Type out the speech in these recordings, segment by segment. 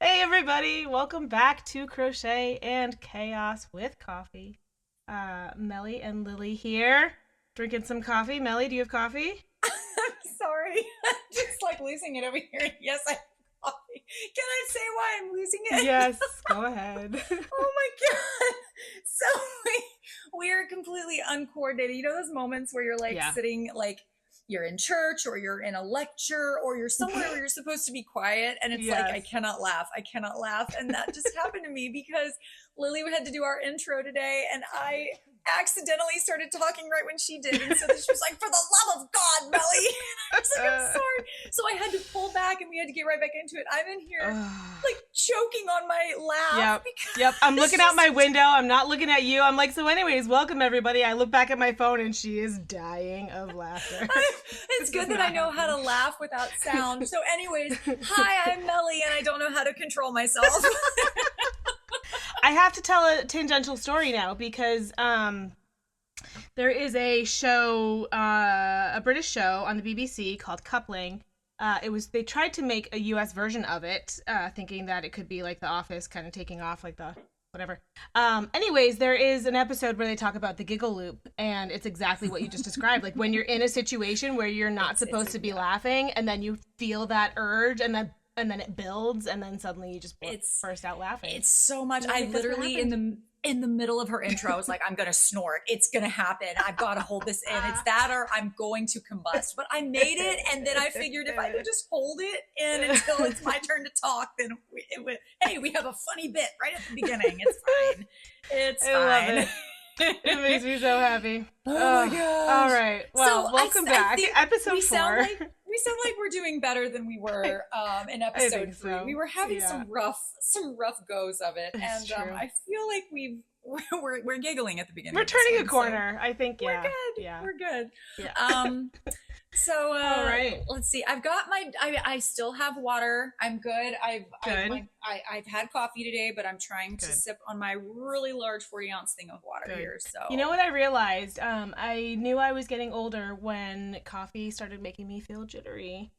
Hey everybody, welcome back to Crochet and Chaos with Coffee. Melly and Lily here, drinking some coffee. Melly, do you have coffee? I'm sorry. I'm just like losing it over here. Yes, I have coffee. Can I say why I'm losing it? Yes, go ahead. Oh my God. So we are completely uncoordinated. You know those moments where you're like Yeah. sitting like you're in church or you're in a lecture or you're somewhere where you're supposed to be quiet and it's like Yes. I cannot laugh. I cannot laugh. And that just happened to me because Lily had to do our intro today and I accidentally started talking right when she did. And so she was like, for the love of God, Melly. I was like, I'm sorry. So I had to pull back and we had to get right back into it. I'm in here like choking on my laugh Yep. because Yep. I'm it's looking out just my window. I'm not looking at you. I'm like, so anyways, welcome everybody. I look back at my phone and she is dying of laughter. it's good that I know how to laugh without sound. So, anyways, hi, I'm Melly, and I don't know how to control myself. I have to tell a tangential story now because there is a show, a British show on the BBC called Coupling. They tried to make a US version of it, thinking that it could be like The Office, kind of taking off like the whatever. Anyways, there is an episode where they talk about the giggle loop, and it's exactly what you just described. Like when you're in a situation where you're not supposed to be laughing, and then you feel that urge, and then it builds, and then suddenly you just It's burst out laughing. it's so much. Yeah, I because what literally in the middle of her intro, I was like, I'm gonna snort. It's gonna happen. I've got to hold this in. It's that or I'm going to combust. But I made it, and then I figured if I could just hold it in until it's my turn to talk, then hey, we have a funny bit right at the beginning. It's fine. It's I fine. love it. It makes me so happy. Oh my gosh. All right. Well, So welcome I back. think Episode we 4. sound like we're doing better than we were in I episode think 3. so. We were having Yeah. some rough goes of it, It's and true. I feel like we're giggling at the beginning. We're of this turning a one, so corner. I think, we're yeah. good. Yeah. We're good. Yeah. Um, so All right. let's see. I've got I still have water. I'm good. Good. I've had coffee today, but I'm trying to Good. sip on my really large 40-ounce thing of water Good. here. So You know what I realized? I knew I was getting older when coffee started making me feel jittery.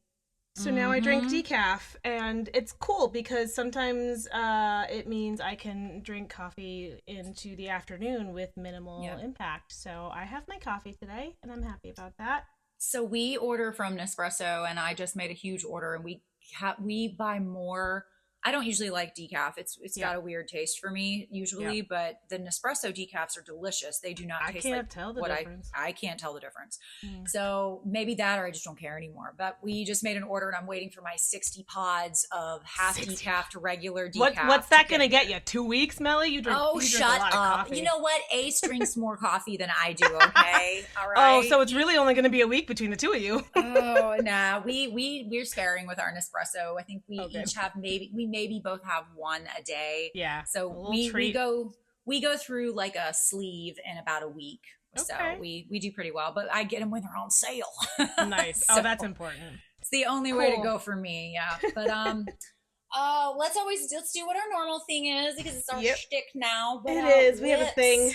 So now I drink Mhm. decaf, and it's cool because sometimes it means I can drink coffee into the afternoon with minimal Yeah. impact. So I have my coffee today, and I'm happy about that. So we order from Nespresso, and I just made a huge order, and we buy more. I don't usually like decaf. It's Yeah. got a weird taste for me usually, but the Nespresso decafs are delicious. They do not I taste like can't tell the what difference. I can't tell the difference. Mm. So maybe that, or I just don't care anymore. But we just made an order, and I'm waiting for my 60 pods of half 60. decaf to regular What's decaf. that gonna get you? 2 weeks, Melly? You drink. Oh, You drink shut a lot of up! coffee. You know what? Ace drinks more coffee than I do. Okay, all Oh, right. so it's really only gonna be a week between the two of you. Oh, nah, we're sparing with our Nespresso. I think we Okay. each have maybe both have one a day. Yeah. So A little we treat. go through like a sleeve in about a week. So Okay. we do pretty well, but I get them when they're on sale. Nice. So Oh, that's important. it's the only way to Cool. go for me. Yeah, but let's do what our normal thing is because it's our Yep. shtick now. But It is. We have a thing.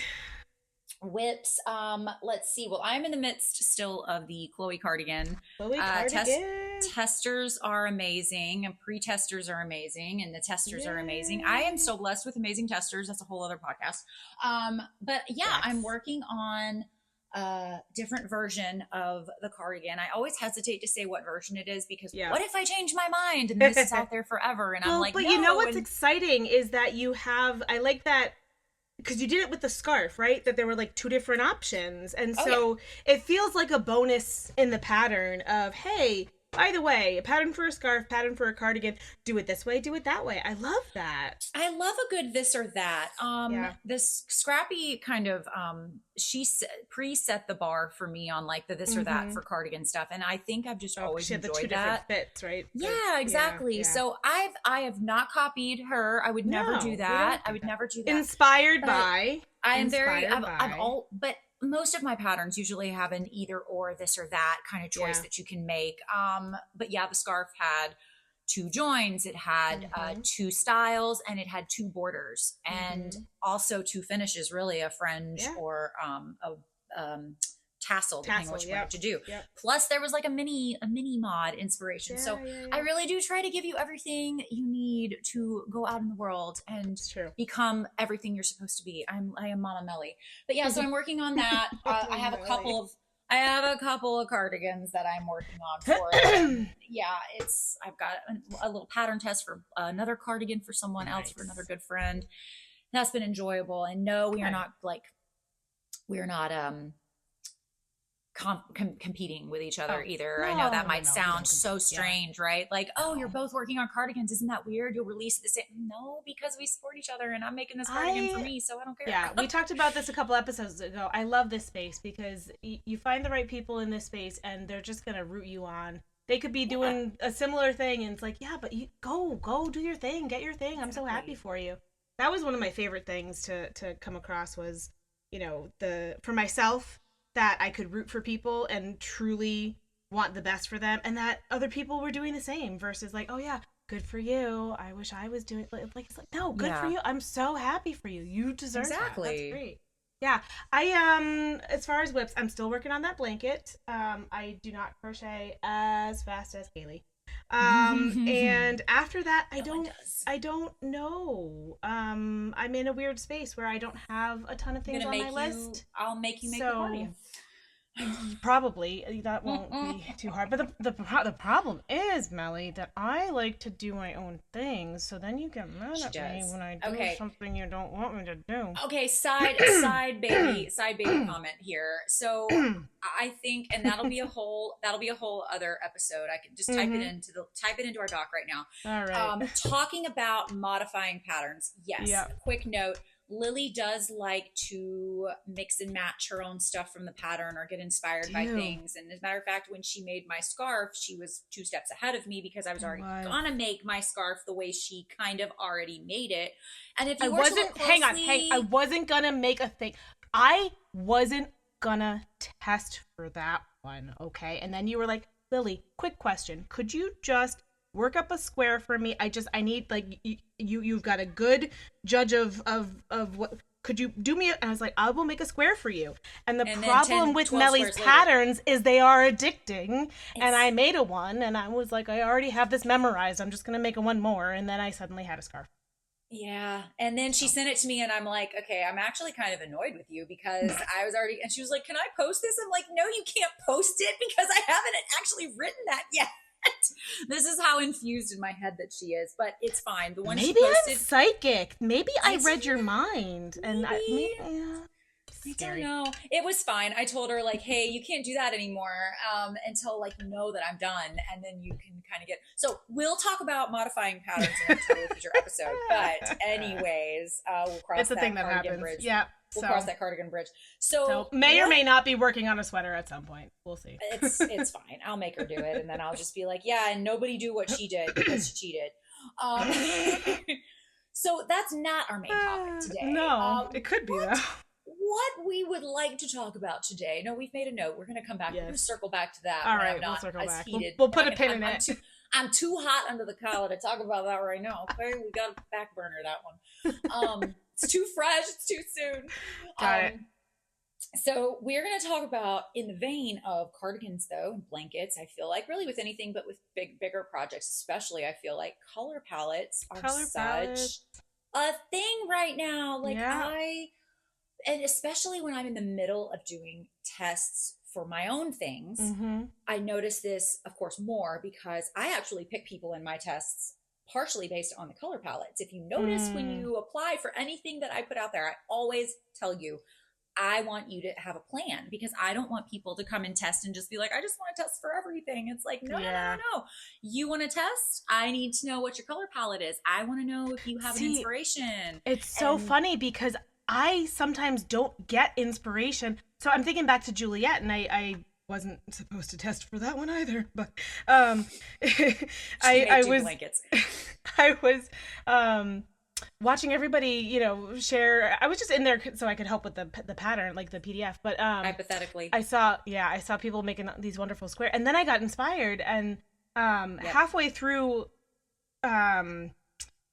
whips. Let's see. Well, I'm in the midst still of the Chloe cardigan. Chloe Test cardigan. testers are amazing, and pre-testers are amazing, and the testers are amazing. I am Yay. so blessed with amazing testers. That's a whole other podcast. But yeah, Yes. I'm working on a different version of the cardigan. I always hesitate to say what version it is because Yeah. what if I change my mind and this is out there forever? And I'm Well, like, but no. you know what's and exciting is that you have. I like that because you did it with the scarf, right? That there were like 2 different options, and Oh, so it feels like a bonus in the pattern of, hey, by the way, a pattern for a scarf, pattern for a cardigan. Do it this way, do it that way. I love that. I love a good this or that. Yeah. This Scrappy kind of preset the bar for me on like the this or that Mhm. for cardigan stuff, and I think I've just Oh, always she had the 2 enjoyed different that. fits, right? Yeah, exactly. Yeah. So I have not copied her. I would never No, do we that. don't do I would that. never do that. Inspired But by. I am very Inspired I've by. all but most of my patterns usually have an either or this or that kind of choice Yeah. that you can make. But yeah, the scarf had 2 joins, it had Mhm. 2 styles, and it had 2 borders, and Mhm. also 2 finishes, really a fringe Yeah. or a tassel, depending on what you wanted to do. Yep. Plus there was like a mini mod inspiration. Yeah, So yeah. I really do try to give you everything you need to go out in the world and become everything you're supposed to be. I am Mama Melly. But yeah, so I'm working on that. I have a couple of cardigans that I'm working on for it. Yeah, I've got a little pattern test for another cardigan for someone else, for another good friend. That's been enjoyable. And no, we are not competing with each other either. No, I know that might sound so strange, right? Like, oh, you're both working on cardigans. Isn't that weird? You'll release the same. No, because we support each other, and I'm making this cardigan for me, so I don't care. Yeah, we talked about this a couple episodes ago. I love this space because you find the right people in this space, and they're just gonna root you on. They could be doing a similar thing, and it's like, yeah, but you go do your thing, get your thing. I'm so happy for you. That was one of my favorite things to come across was, for myself, that I could root for people and truly want the best for them, and that other people were doing the same versus like, oh yeah, good for you. I wish I was doing it's like, no, good for you. I'm so happy for you. You deserve that. That's great. Yeah. I as far as whips, I'm still working on that blanket. I do not crochet as fast as Kaylee. And after that, I don't know. I'm in a weird space where I don't have a ton of things on my list. I'll make you make a cardigan. Probably that won't be too hard, but the problem is, Melly, that I like to do my own things, so then you get mad at me when I do something you don't want me to do. Okay, side baby comment here. So I think, and that'll be a whole other episode. I can just type it into our doc right now. All right. Talking about modifying patterns. Yes. Yep. Quick note. Lily does like to mix and match her own stuff from the pattern or get inspired by things. And as a matter of fact, when she made my scarf, she was 2 steps ahead of me because I was already gonna make my scarf the way she kind of already made it. And if you I wasn't gonna make a thing. I wasn't gonna test for that one, okay? And then you were like, Lily, quick question. Could you just work up a square for me? I need, like, you've got a good judge of what, could you do me? And I was like, I will make a square for you. And the problem with Melly's patterns is they are addicting. And I made a one, and I was like, I already have this memorized. I'm just going to make a one more. And then I suddenly had a scarf. Yeah. And then she sent it to me, and I'm like, okay, I'm actually kind of annoyed with you because I was already, and she was like, can I post this? I'm like, no, you can't post it because I haven't actually written that yet. This is how infused in my head that she is, but it's fine. The one maybe she posted, I'm psychic. Maybe I read your mind, and I don't know. It was fine. I told her like, hey, you can't do that anymore until like you know that I'm done, and then you can kind of get. So we'll talk about modifying patterns in a totally future episode. But anyways, we'll cross that cardigan bridge. Yeah. We'll cross that cardigan bridge. So may or may not be working on a sweater at some point. We'll see. It's fine. I'll make her do it, and then I'll just be like, yeah, and nobody do what she did because she cheated. So that's not our main topic today. No, it could be though. What we would like to talk about today. No, we've made a note. We're going to come back. We're going to circle back to that. All right, we'll circle back. Heated. We'll put a pin in it. I'm too hot under the collar to talk about that right now. Okay, we got to back burner that one. It's too fresh. It's too soon. Got it. So we're going to talk about, in the vein of cardigans, though, and blankets. I feel like really with anything, but with bigger projects, especially, I feel like color palettes are such a thing right now. Like and especially when I'm in the middle of doing tests for my own things, I notice this, of course, more because I actually pick people in my tests partially based on the color palettes. If you notice when you apply for anything that I put out there, I always tell you, I want you to have a plan because I don't want people to come and test and just be like, I just want to test for everything. It's like, no. You want to test? I need to know what your color palette is. I want to know if you have an inspiration. It's so funny because I sometimes don't get inspiration. So I'm thinking back to Juliet, and I wasn't supposed to test for that one either, but I was blankets. I was watching everybody, share. I was just in there so I could help with the pattern, like the PDF. But hypothetically, I saw people making these wonderful squares, and then I got inspired, and halfway through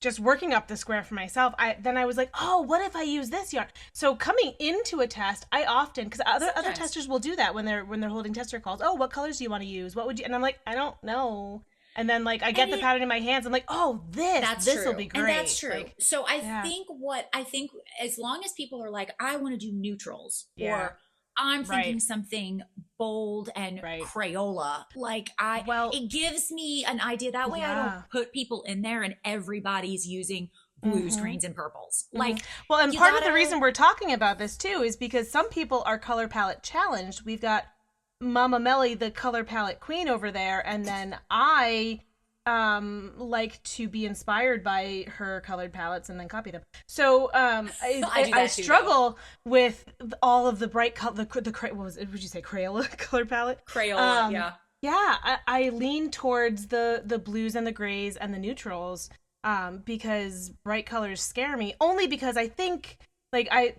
just working up the square for myself, I was like, oh, what if I use this yarn? So coming into a test, I often, because other Sometimes. testers will do that when they're holding tester calls. Oh, what colors do you want to use? What would you? And I'm like, I don't know. And then like I And get the pattern in my hands. I'm like, oh, that's this will true. be And that's great. true. Like, So yeah, I think as long as people are like, I want to do neutrals, yeah, or I'm thinking right, something bold and right. Crayola, like Well, it gives me an idea. That way I don't yeah. put people in there and everybody's using blues, Mm-hmm. greens, and purples. Mm-hmm. Like, Well, and you part of the gotta, reason we're talking about this too is because some people are color palette challenged. We've got Mama Melly, the color palette queen over there, and then I like to be inspired by her colored palettes and then copy them. So I do I that too, though. struggle with all of the bright color, what was it? Would you say Crayola color palette? Crayola, Um, yeah. yeah, I lean towards the blues and the grays and the neutrals because bright colors scare me. Only because I think back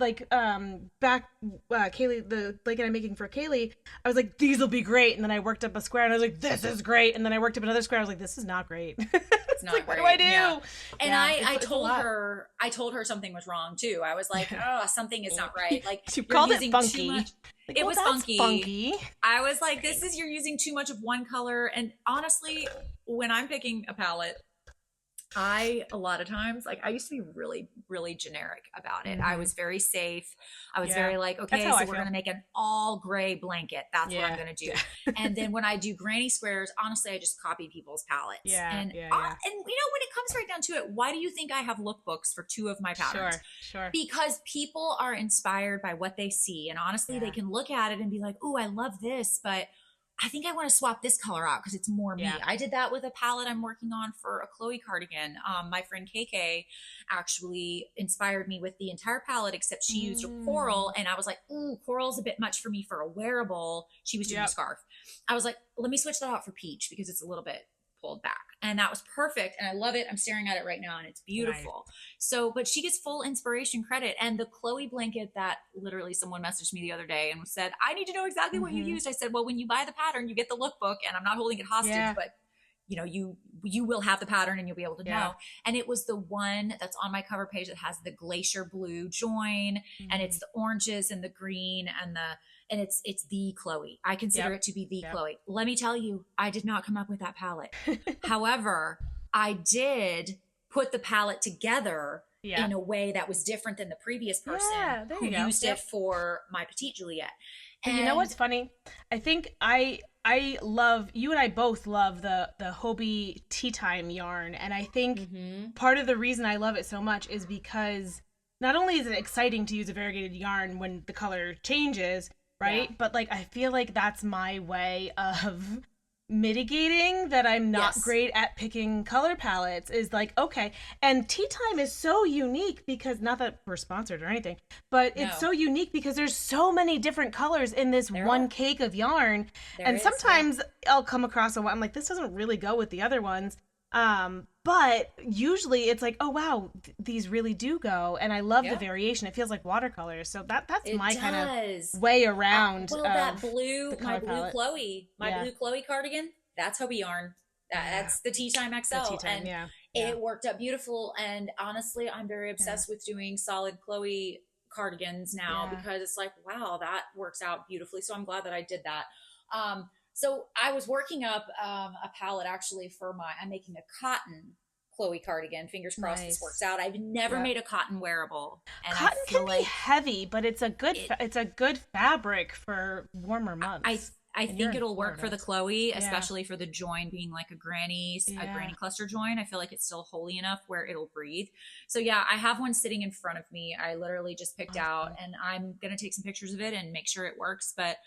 Kaylee, the blanket I'm making for Kaylee, I was like, these will be great, and then I worked up a square and I was like, this is great, and then I worked up another square, I was like, this is not great. It's It's not like, what do I great. do? Yeah. And Yeah, I it's a told lot. her, something was wrong too. I was like, oh, something is not right. Like, You you're called it using too funky. much. Like, It well, was that's funky. funky. I was like, you're using too much of one color. And honestly, when I'm picking a palette, a lot of times, like, I used to be really, really generic about it. I Mm-hmm. was very safe. I was Yeah, very like, that's okay, how so I we're feel. going to make an all gray blanket. That's what I'm Yeah, going to do. yeah, And then when I do granny squares, honestly, I just copy people's palettes. yeah, And, yeah, yeah. and when it comes right down to it, why do you think I have lookbooks for 2 of my patterns? Sure, sure. Because people are inspired by what they see. And honestly, they Yeah, can look at it and be like, oh, I love this, but I think I want to swap this color out because it's more me. yeah. I did that with a palette I'm working on for a Chloe cardigan. My friend KK actually inspired me with the entire palette, except she used a coral. Mm. And I was like, ooh, coral's a bit much for me for a wearable. She was doing a Yep. scarf. I was like, let me switch that out for peach because it's a little bit pulled back. And that was perfect. And I love it. I'm staring at it right now and it's Nice. beautiful. So, but she gets full inspiration credit. And the Chloe blanket that literally someone messaged me the other day and said, I need to know exactly what you Mm-hmm. used. I said, well, when you buy the pattern, you get the lookbook and I'm not holding it hostage, Yeah, but you will have the pattern and you'll be able to yeah. know. And it was the one that's on my cover page that has the glacier blue join, and Mm. it's the oranges and the green and it's the Chloe. I consider Yep, it to be the yep. Chloe. Let me tell you, I did not come up with that palette. However, I did put the palette together Yeah. in a way that was different than the previous person Yeah, there who you go. used Yep. it for my petite Juliet. But you know And what's funny? I think I love, you and I both love the Hobie tea time yarn, and I think mm-hmm. part of the reason I love it so much is because not only is it exciting to use a variegated yarn when the color changes, Yeah. right? But like I feel like that's my way of mitigating that I'm not Yes. great at picking color palettes is like, okay. And tea time is so unique because, not that we're sponsored or anything, but it's No. so unique because there's so many different colors in this There one are. cake of yarn. There And is, yeah. sometimes I'll come across a one, I'm like, this doesn't really go with the other ones. But usually it's like, oh wow, these really do go, and I love the Yeah. variation. It feels like watercolors, so that's It my kind does. of way around. Well, that of blue, the my color blue palette. Chloe, Yeah. blue Chloe cardigan, that's Hobie yarn. Yeah. That's the Tea Time The XL. tea time, And yeah. Yeah. it worked out beautiful. And honestly, I'm very obsessed with doing solid Chloe cardigans now Yeah. because it's like, wow, that works out beautifully. So I'm glad that I did that. So I was working up a palette actually I'm making a cotton Chloe cardigan. Fingers crossed this Nice. works out. I've never Yeah. made a cotton wearable. And I Cotton feel can be like heavy, but it's a good it, it's a good fabric for warmer I months. I And you're think in it'll work for Florida. the Chloe, Yeah. especially for the join being like a granny Yeah. cluster join. I feel like it's still holy enough where it'll breathe. So yeah, I have one sitting in front of me. I literally just picked out, Awesome. and I'm gonna take some pictures of it and make sure it works. But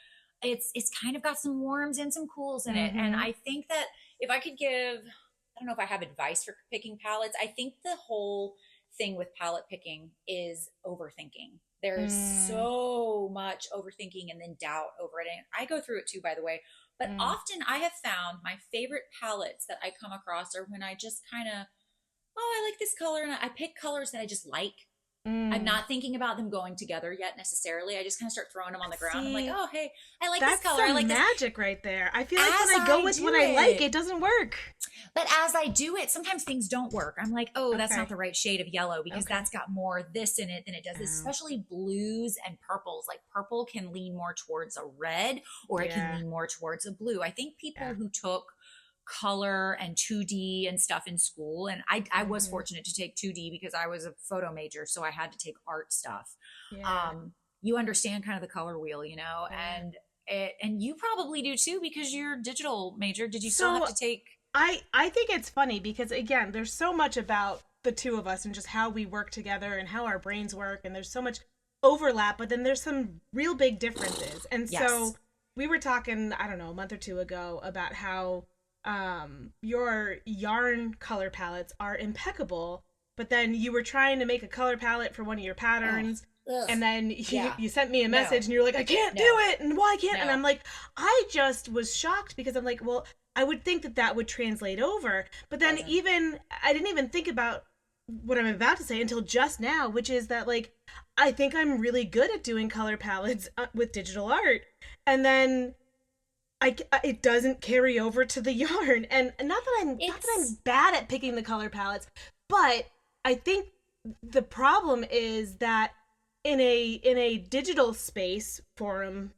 it's kind of got some warms and some cools in it, and Mm-hmm. I think that if I could give, I don't know if I have advice for picking palettes. I think the whole thing with palette picking is overthinking. There's Mm, so much overthinking and then doubt over it. And I go through it too, by the way. But mm. often I have found my favorite palettes that I come across are when I just kind of, oh, I like this color. And I pick colors that I just like. I'm Mm. not thinking about them going together yet necessarily. I just kind of start throwing them on the ground. I'm like, See, oh, hey, I like this that's color. I some like this. magic right there. I feel like when As I go I with do what I like, it it, doesn't work. but as I do it, sometimes things don't work. I'm like, oh, that's not Okay. the right shade of yellow because Okay. that's got more this in it than it does this, Oh, especially blues and purples. Like purple can lean more towards a red or it can yeah. lean more towards a blue. I think Yeah. people who took color and 2D and stuff in school, and I was Hmm. fortunate to take 2D because I was a photo major, so I had to take art stuff. Yeah. Um, you understand kind of the color wheel, you know, Yeah. and you probably do too because you're a digital major. Did you still have So to take? I think it's funny because again, there's so much about the two of us and just how we work together and how our brains work, and there's so much overlap, but then there's some real big differences. And so Yes. we were talking, I don't know, a month or two ago about how your yarn color palettes are impeccable, but then you were trying to make a color palette for one of your Oh, patterns, ugh. and then Yeah. you sent me a message No. and you're like, I can't do No. it, and why can't, and I'm No. like, I just was shocked because I'm like, well, I would think that that would translate over, but then Doesn't. even I didn't even think about what I'm about to say until just now, which is that like I think I'm really good at doing color palettes with digital art, and then it doesn't carry over to the yarn. And not that I'm It's bad at picking the color palettes, but I think the problem is that in a digital space forum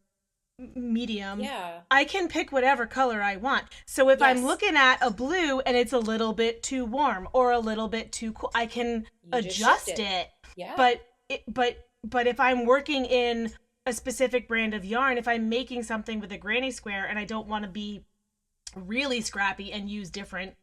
medium, yeah. I can pick whatever color I want. So if I'm Yes. looking at a blue and it's a little bit too warm or a little bit too cool, I can You just shift adjust it. it. Yeah. But but if I'm working in a specific brand of yarn, if I'm making something with a granny square and I don't want to be really scrappy and use different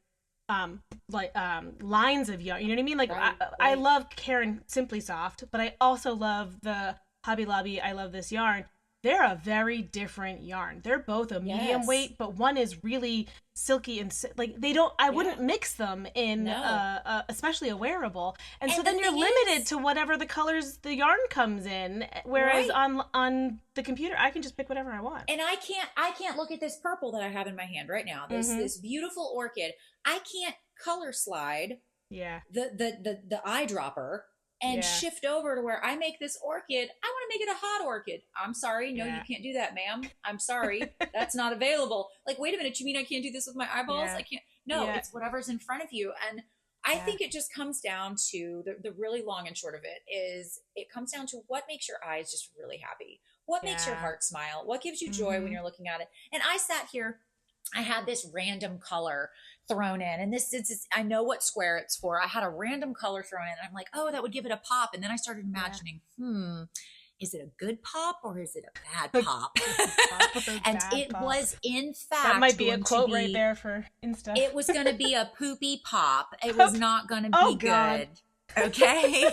lines of yarn, you know what I mean? Like Right. I Right. love Karen Simply Soft, but I also love the Hobby Lobby I Love This Yarn. They're a very different yarn. They're both a medium Yes. weight, but one is really silky and like they don't. I Yeah. wouldn't mix them in, No. especially a wearable. And so And the then you're thing limited is, to whatever the colors the yarn comes in. Whereas right. on the computer, I can just pick whatever I want. And I can't look at this purple that I have in my hand right now. Mm-hmm. This beautiful orchid. I can't color slide Yeah. the eyedropper and Yeah. shift over to where I make this orchid. I want to make it a hot orchid. I'm sorry. No, you Yeah. can't do that, ma'am. I'm sorry. That's not available. Like, wait a minute. You mean I can't do this with my eyeballs? Yeah. I can't. No, Yeah. it's whatever's in front of you. And I Yeah. think it just comes down to the really long and short of it is it comes down to what makes your eyes just really happy. What makes your Yeah. heart smile? What gives you joy when Mm-hmm. you're looking at it? And I sat here, I had this random color thrown in, and this is, I know what square it's for. I had a random color thrown in, and I'm like, oh, that would give it a pop. And then I started Yeah. imagining, is it a good pop or is it a bad A pop? good pop or And bad it pop. was, in That fact, might be a going to quote right be, there for Insta. it was going to be a poopy pop. It was not going to Oh be God. good. Okay.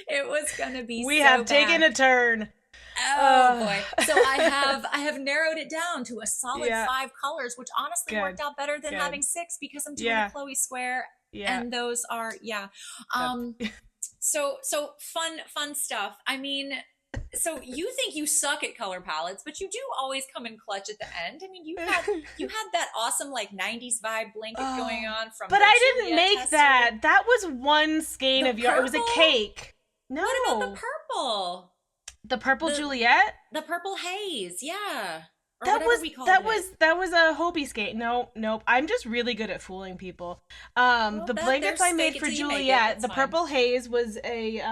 It was going to be We so have bad. taken a turn. Oh boy. So I have narrowed it down to a solid Yeah. 5 colors, which honestly Good. worked out better than Good. having 6 because I'm doing Yeah. a Chloe square. Yeah. And those are, yeah. So fun stuff. I mean, so you think you suck at color palettes, but you do always come in clutch at the end. I mean, you had that awesome like 90s vibe blanket going on from But the I didn't Juliet make tester. that. That was one skein The of yarn. It was a purple? cake. No. What about the purple? The purple The- Juliet? The purple haze, yeah. Or That whatever was we called that it. was that was a Hobie skate. No, nope. I'm just really good at fooling people. Well, The blankets there's I made fake it for till you make it. Juliet, That's the fine. purple haze was it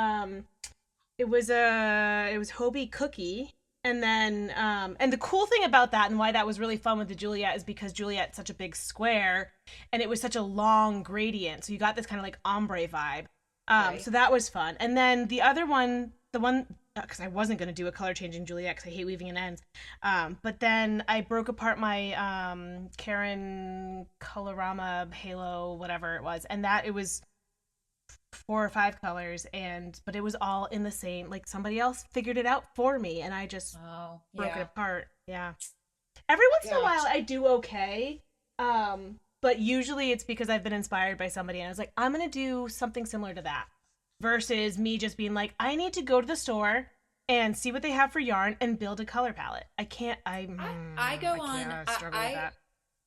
was Hobie cookie. And then and the cool thing about that and why that was really fun with the Juliet is because Juliet's such a big square and it was such a long gradient. So you got this kind of like ombre vibe. Right. So that was fun. And then the other one, the one because I wasn't going to do a color changing Juliet because I hate weaving in ends. But then I broke apart my Karen Colorama Halo, whatever it was, and that it was 4 or 5 colors, but it was all in the same. Like somebody else figured it out for me, and I just Oh, broke it yeah. apart. Yeah. Every once in a while, Gotcha. I do okay. But usually it's because I've been inspired by somebody, and I was like, I'm gonna do something similar to that versus me just being like, I need to go to the store and see what they have for yarn and build a color palette. I can't. I go on. I struggle with that.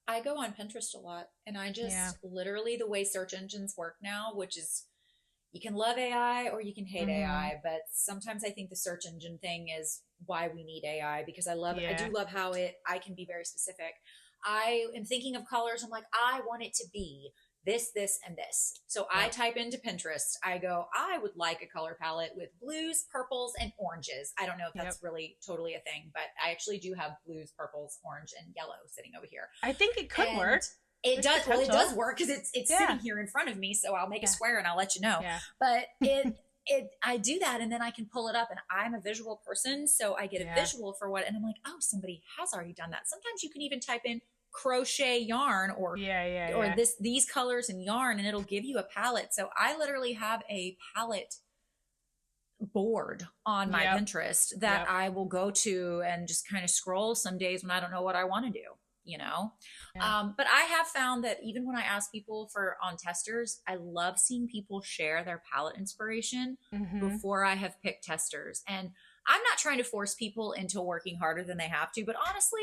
I go on Pinterest a lot, and I just Yeah. literally the way search engines work now, which is you can love AI or you can hate Mm-hmm. AI, but sometimes I think the search engine thing is why we need AI, because I Yeah. do love how I can be very specific. I am thinking of colors. I'm like, I want it to be this, and this. So I Yep. type into Pinterest. I go, I would like a color palette with blues, purples, and oranges. I don't know if Yep. that's really totally a thing, but I actually do have blues, purples, orange, and yellow sitting over here. I think it could And work. it There's does. Well, it potential. does work because it's Yeah. sitting here in front of me. So I'll make a square and I'll let you know. Yeah. But I do that, and then I can pull it up, and I'm a visual person, so I get a visual for what, and I'm like, oh, somebody has already done that. Sometimes you can even type in crochet yarn or these colors and yarn, and it'll give you a palette. So I literally have a palette board on my Pinterest that I will go to and just kind of scroll some days when I don't know what I want to do, you know? But I have found that even when I ask people for on testers, I love seeing people share their palette inspiration before I have picked testers. And I'm not trying to force people into working harder than they have to, but honestly,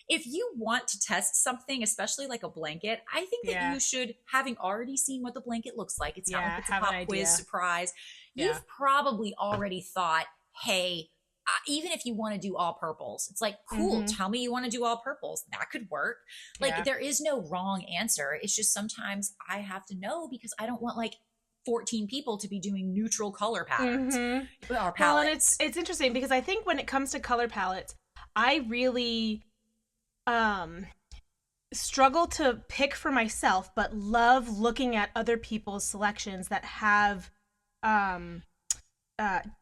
if you want to test something, especially like a blanket, I think that you should, having already seen what the blanket looks like, it's not like it's a pop quiz surprise. You've probably already thought, hey, even if you want to do all purples, it's like, cool, tell me you want to do all purples. That could work. Like there is no wrong answer. It's just sometimes I have to know because I don't want like 14 people to be doing neutral color patterns or palettes. Well, and it's interesting because I think when it comes to color palettes, I really struggle to pick for myself, but love looking at other people's selections that have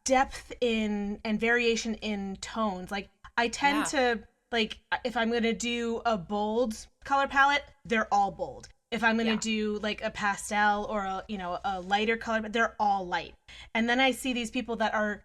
depth in and variation in tones. Like I tend to, like, if I'm gonna do a bold color palette, they're all bold. If I'm gonna do like a pastel or a lighter color, they're all light. And then I see these people that are,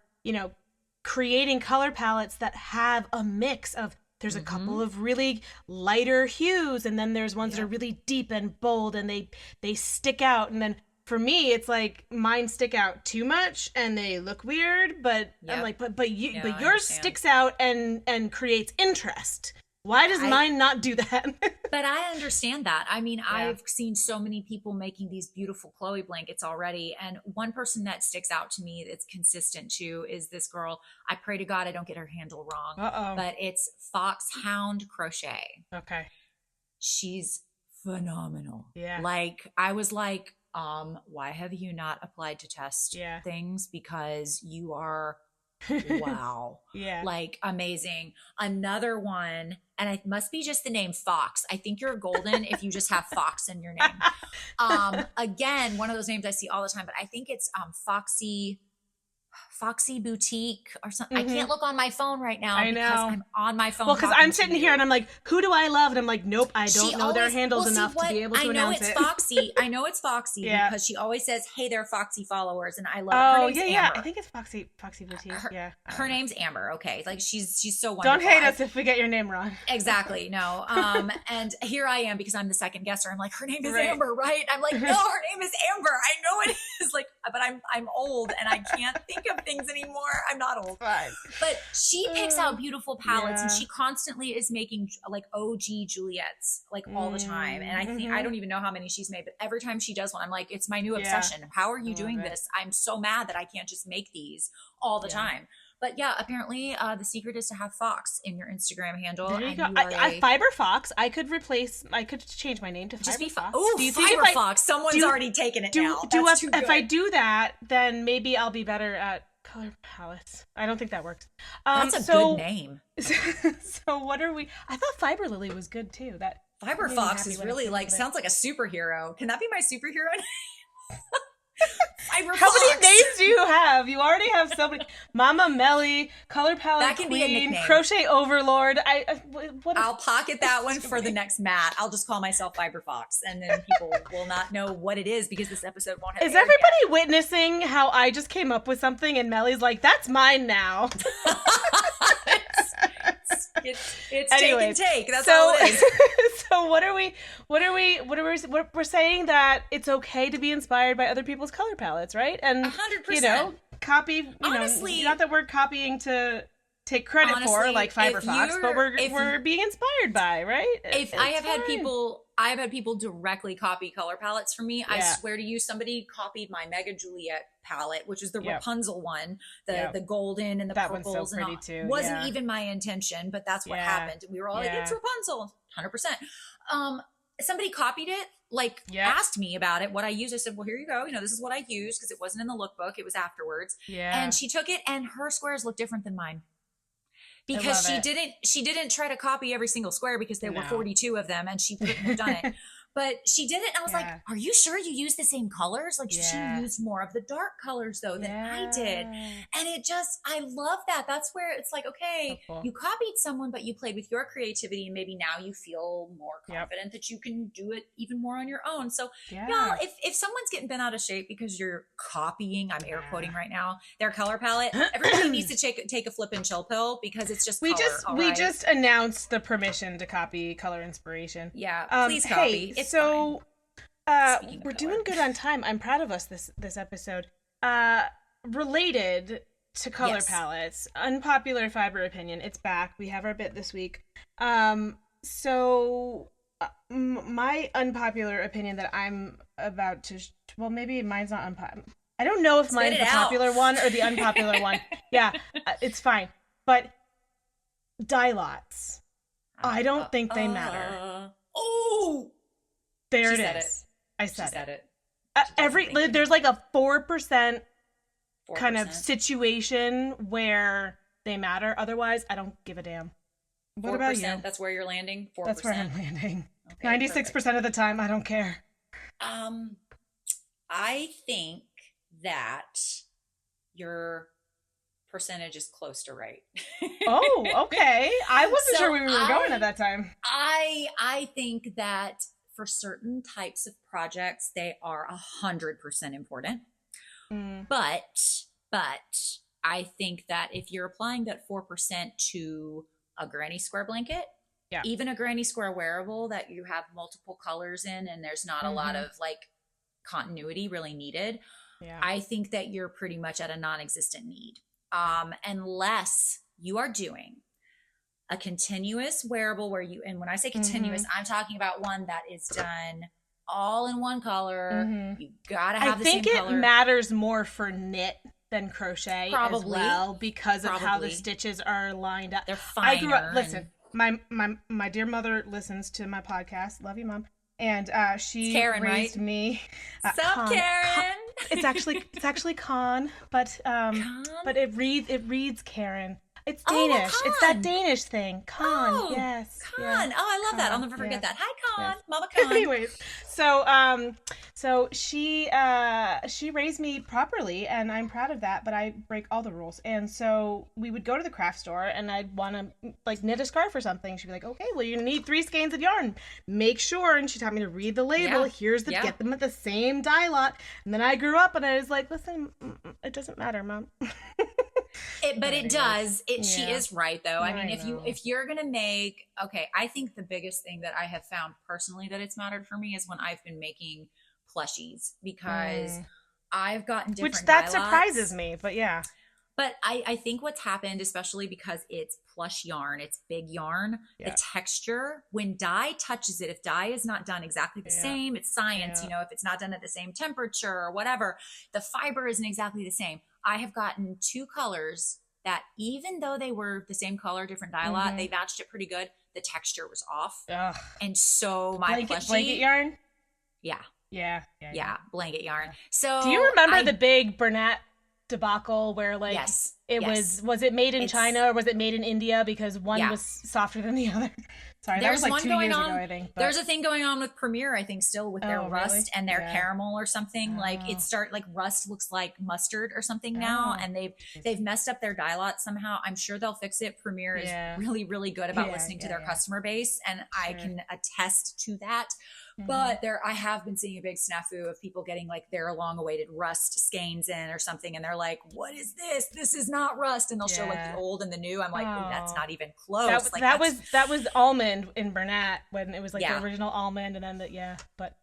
creating color palettes that have a mix of, there's a couple of really lighter hues, and then there's ones that are really deep and bold, and they stick out. And then for me, it's like mine stick out too much and they look weird, but I'm like, but yours sticks out and creates interest. Why does mine not do that? But I understand that. I mean, I've seen so many people making these beautiful Chloe blankets already. And one person that sticks out to me that's consistent too is this girl. I pray to God I don't get her handle wrong. But it's Foxhound Crochet. Okay. She's phenomenal. Yeah. Like, I was like, why have you not applied to test things? Because you are... wow. Like amazing. Another one, and it must be just the name Fox. I think you're golden if you just have Fox in your name. Again, one of those names I see all the time, but I think it's Foxy Boutique or something. I can't look on my phone right now because I'm on my phone. Well, because I'm sitting here and I'm like, who do I love? And I'm like, nope, I don't know their handles enough to be able to announce it. I know it's Foxy because she always says, hey, they're Foxy followers. And I love it. Her name's Amber. I think it's Foxy Boutique. Her name's Amber. Okay. Like she's so wonderful. Don't hate us if we get your name wrong. Exactly. No. And here I am because I'm the second guesser. I'm like, her name is Amber, right? I'm like, no, her name is Amber. I know it is. Like, but I'm old and I can't think of things anymore. I'm not old. Fine. But she picks out beautiful palettes and she constantly is making like OG Juliet's like all the time. And I think I don't even know how many she's made, but every time she does one, I'm like, it's my new obsession. How are you doing this? I'm so mad that I can't just make these all the time. But yeah, apparently the secret is to have Fox in your Instagram handle. There you go. Fiber Fox. I could change my name to Fiber Fox. Oh, Fiber Fox. Someone's already taken it now. If I do that, then maybe I'll be better at color palettes. I don't think that works. That's a good name. So what are we? I thought Fiber Lily was good too. That Fiber Fox is really like sounds like a superhero. Can that be my superhero name? How many names do you have? You already have so many. Mama Melly, color palette that can queen, be a nickname. Crochet overlord. I'll pocket that one for the next mat. I'll just call myself Fiber Fox, and then people will not know what it is because this episode won't have. Is everybody witnessing how I just came up with something and Melly's like, "That's mine now." It's Anyways, take. That's all it is. So we're saying that it's okay to be inspired by other people's color palettes, right? And 100%. Copy. Honestly, not that we're copying to take credit for, Honestly, like Fiber Fox, but we're being inspired by, right? If I have had people directly copy color palettes from me. I swear to you, somebody copied my Mega Juliet palette, which is the Rapunzel one, the golden and the that purples. One's so pretty and all. too. Wasn't even my intention, but that's what happened. We were all like, it's Rapunzel, 100%. Somebody copied it, like asked me about it, what I used. I said, well, here you go. This is what I used, because it wasn't in the lookbook. It was afterwards. Yeah. And she took it, and her squares look different than mine. Because she didn't try to copy every single square, because there were 42 of them, and she couldn't have done it. But she did it, and I was like, are you sure you used the same colors? Like, she used more of the dark colors, though, than I did. And I love that. That's where it's like, okay, so cool. You copied someone, but you played with your creativity, and maybe now you feel more confident that you can do it even more on your own. So, y'all, if someone's getting bent out of shape because you're copying, I'm air quoting right now, their color palette, everybody needs to take a flip and chill pill, because it's just we just announced the permission to copy color inspiration. Yeah, please copy. Hey, so we're doing good on time. I'm proud of us this episode. Related to color palettes, unpopular fiber opinion. It's back. We have our bit this week. So my unpopular opinion that I'm about to well, maybe mine's not unpopular. I don't know if mine's the popular one or the unpopular one. Yeah, it's fine. But dye lots, I don't think they matter. There it is. I said it. There's like a 4% kind of situation where they matter. Otherwise, I don't give a damn. What 4%, about you? That's where you're landing? 4%? That's where I'm landing. Okay, 96% of the time, I don't care. I think that your percentage is close to right. Oh, okay. I wasn't sure where we were going at that time. I think that for certain types of projects, they are 100% important. But I think that if you're applying that 4% to a granny square blanket, even a granny square wearable that you have multiple colors in, and there's not a lot of like continuity really needed, I think that you're pretty much at a non-existent need. Unless you are doing a continuous wearable where and when I say continuous, I'm talking about one that is done all in one color. You gotta have the same color. I think it matters more for knit than crochet as well, because of how the stitches are lined up. They're finer. Listen, my dear mother listens to my podcast. Love you, Mom. And she Karen, raised me. Sup, Karen? It's actually Con, but it reads Karen. It's Danish. Oh, it's that Danish thing. Con. Yes. Con. Yes. Oh, I love Con. that. I'll never forget that. Hi, Con. Yes. Mama Con. Anyways, so she raised me properly, and I'm proud of that, but I break all the rules. And so we would go to the craft store, and I'd want to like knit a scarf or something. She'd be like, okay, well, you're gonna need 3 skeins of yarn. Make sure. And she taught me to read the label. Here's get them at the same dye lot. And then I grew up, and I was like, listen, it doesn't matter, Mom. But it does. She is right, though. I mean, if you're gonna make, I think the biggest thing that I have found personally that it's mattered for me is when I've been making plushies, because I've gotten different which that surprises me, but yeah. But I think what's happened, especially because it's plush yarn, it's big yarn, the texture, when dye touches it, if dye is not done exactly the same, it's science, if it's not done at the same temperature or whatever, the fiber isn't exactly the same. I have gotten 2 colors that, even though they were the same color, different dye lot, they matched it pretty good. The texture was off. Ugh. And so my blanket yarn? Yeah. Yeah, blanket yarn. So do you remember the big Bernat debacle where like was it made in China or was it made in India, because one was softer than the other? Sorry, that was like 2 years ago, I think. But there's a thing going on with Premier, I think, still with their rust and their caramel or something. Like rust looks like mustard or something now, and they've messed up their dye lot somehow. I'm sure they'll fix it. Premier is really, really good about listening to their customer base, and I can attest to that. But I have been seeing a big snafu of people getting like their long-awaited rust skeins in or something, and they're like, "What is this? This is not rust." And they'll show like the old and the new. I'm like, "Oh, that's not even close." That was almond in Bernat when it was like the original almond, and then But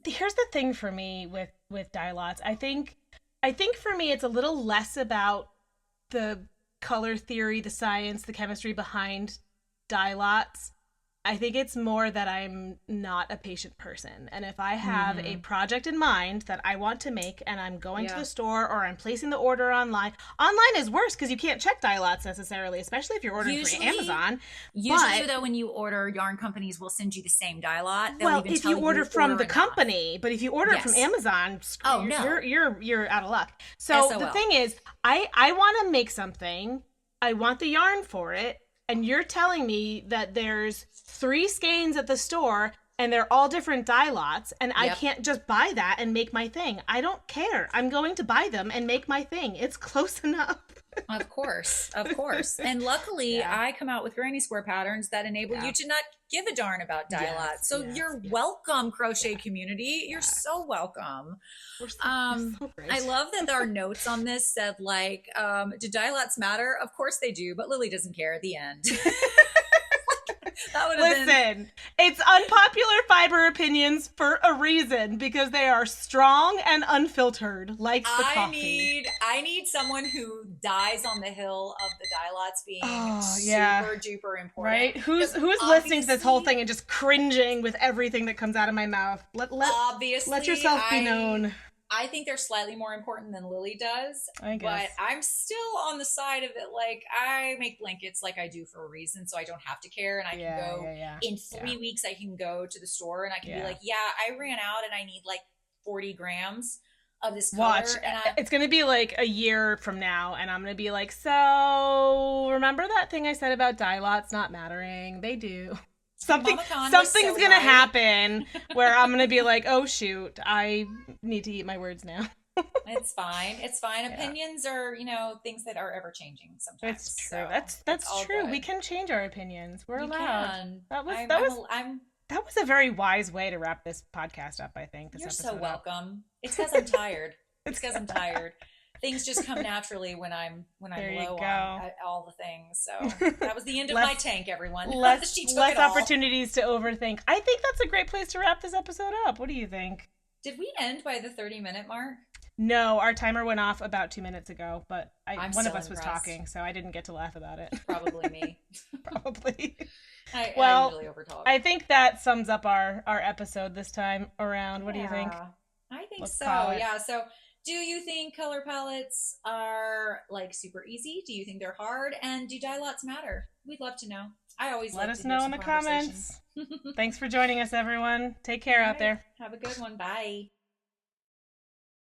here's the thing for me with dye lots. I think for me it's a little less about the color theory, the science, the chemistry behind dye lots. I think it's more that I'm not a patient person. And if I have a project in mind that I want to make and I'm going to the store or I'm placing the order online is worse because you can't check dye lots necessarily, especially if you're ordering from Amazon. Usually, though, when you order, yarn companies will send you the same dye lot. Well, if you order from the company, but if you order it from Amazon, no, you're out of luck. So the thing is, I want to make something. I want the yarn for it. And you're telling me that there's 3 skeins at the store and they're all different dye lots and I can't just buy that and make my thing. I don't care. I'm going to buy them and make my thing. It's close enough. Of course. And luckily, I come out with granny square patterns that enable you to not give a darn about dye lots. So you're welcome, crochet community. You're so welcome. We're so I love that there are notes on this said like, do dye lots matter? Of course they do, but Lily doesn't care at the end. That would have been... It's unpopular fiber opinions for a reason because they are strong and unfiltered, like the coffee. I need someone who dies on the hill of the dye lots being super duper important. Right? Who's listening to this whole thing and just cringing with everything that comes out of my mouth? Let yourself be known. I think they're slightly more important than Lily does, I guess. But I'm still on the side of it. Like I make blankets like I do for a reason, so I don't have to care. And I can go in 3 weeks. I can go to the store and I can be like, I ran out and I need like 40 grams of this color. Watch, it's gonna be like a year from now, and I'm gonna be like, so remember that thing I said about dye lots not mattering? They do. Something's gonna happen where I'm gonna be like, oh shoot, I need to eat my words now. It's fine. Opinions are, things that are ever changing sometimes. It's true. So that's true. Good. We can change our opinions. We're allowed. Can. That was a very wise way to wrap this podcast up, I think. You're so welcome. It's because I'm tired. I'm tired. Things just come naturally when I'm low on all the things. So that was the end of my tank, everyone. Less opportunities to overthink. I think that's a great place to wrap this episode up. What do you think? Did we end by the 30-minute mark? No, our timer went off about 2 minutes ago, but one of us was talking, so I didn't get to laugh about it. Probably me. Probably. I usually overtalk. I think that sums up our episode this time around. What do you think? I think so. Yeah. So do you think color palettes are like super easy? Do you think they're hard? And do dye lots matter? We'd love to know. I always let us know in the comments. Thanks for joining us, everyone. Take care out there. Have a good one. Bye.